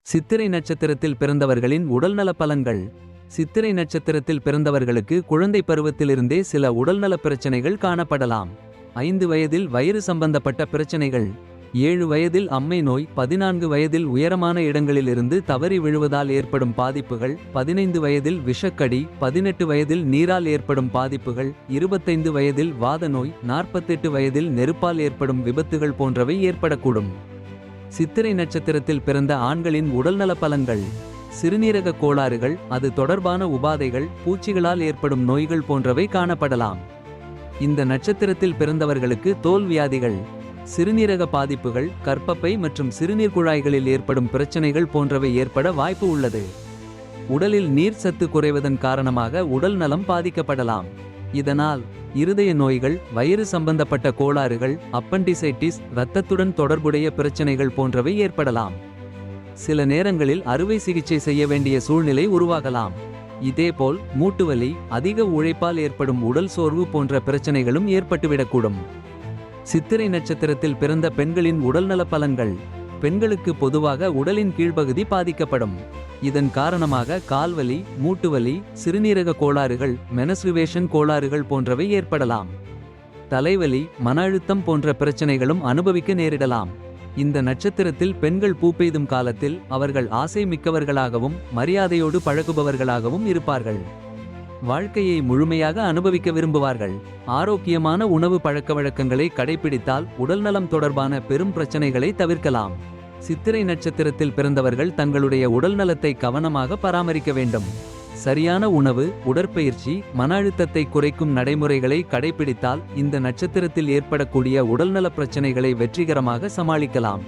சித்திரை நட்சத்திரத்தில் பிறந்தவர்களின் உடல்நல பலன்கள். சித்திரை நட்சத்திரத்தில் பிறந்தவர்களுக்கு குழந்தை பருவத்திலிருந்தே சில உடல்நலப் பிரச்சனைகள் காணப்படலாம். 5 வயதில் வயிறு சம்பந்தப்பட்ட பிரச்சனைகள். 7 வயதில் அம்மை நோய். 14 வயதில் உயரமான இடங்களிலிருந்து தவறி விழுவதால் ஏற்படும் பாதிப்புகள். 15 வயதில் விஷக்கடி. 18 வயதில் நீரால் ஏற்படும் பாதிப்புகள். 25 வயதில் வாத நோய். 48 வயதில் நெருப்பால் ஏற்படும் விபத்துகள் போன்றவை ஏற்படக்கூடும். சித்திரை நட்சத்திரத்தில் பிறந்த ஆண்களின் உடல்நல பலன்கள். சிறுநீரக கோளாறுகள், அது தொடர்பான உபாதைகள், பூச்சிகளால் ஏற்படும் நோய்கள் போன்றவை காணப்படலாம். இந்த நட்சத்திரத்தில் பிறந்தவர்களுக்கு தோல் வியாதிகள், சிறுநீரக பாதிப்புகள், கர்ப்பப்பை மற்றும் சிறுநீர் குழாய்களில் ஏற்படும் பிரச்சனைகள் போன்றவை ஏற்பட வாய்ப்பு உள்ளது. உடலில் நீர் சத்து குறைவதன் காரணமாக உடல் நலம் பாதிக்கப்படலாம். இதனால் இருதய நோய்கள், வயிறு சம்பந்தப்பட்ட கோளாறுகள், அப்பண்டிசைட்டிஸ், இரத்தத்துடன் தொடர்புடைய பிரச்சனைகள் போன்றவை ஏற்படலாம். சில நேரங்களில் அறுவை சிகிச்சை செய்ய வேண்டிய சூழ்நிலை உருவாகலாம். இதேபோல் மூட்டுவலி, அதிக உழைப்பால் ஏற்படும் உடல் சோர்வு போன்ற பிரச்சனைகளும் ஏற்பட்டுவிடக்கூடும். சித்திரை நட்சத்திரத்தில் பிறந்த பெண்களின் உடல்நல பலன்கள். பெண்களுக்கு பொதுவாக உடலின் கீழ்ப்பகுதி பாதிக்கப்படும். இதன் காரணமாக கால்வலி, மூட்டுவலி, சிறுநீரக கோளாறுகள், மெனஸ்ட்ருவேஷன் கோளாறுகள் போன்றவை ஏற்படலாம். தலைவலி, மன அழுத்தம் போன்ற பிரச்சனைகளும் அனுபவிக்க நேரிடலாம். இந்த நட்சத்திரத்தில் பெண்கள் பூப்பெய்தும் காலத்தில் அவர்கள் ஆசை மிக்கவர்களாகவும் மரியாதையோடு பழகுபவர்களாகவும் இருப்பார்கள். வாழ்க்கையை முழுமையாக அனுபவிக்க விரும்புவார்கள். ஆரோக்கியமான உணவு பழக்கவழக்கங்களை கடைபிடித்தால் உடல்நலம் தொடர்பான பெரும் பிரச்சனைகளை தவிர்க்கலாம். சித்திரை நட்சத்திரத்தில் பிறந்தவர்கள் தங்களுடைய உடல்நலத்தை கவனமாக பராமரிக்க வேண்டும். சரியான உணவு, உடற்பயிற்சி, மன அழுத்தத்தை குறைக்கும் நடைமுறைகளை கடைபிடித்தால் இந்த நட்சத்திரத்தில் ஏற்படக்கூடிய உடல்நலப் பிரச்சனைகளை வெற்றிகரமாக சமாளிக்கலாம்.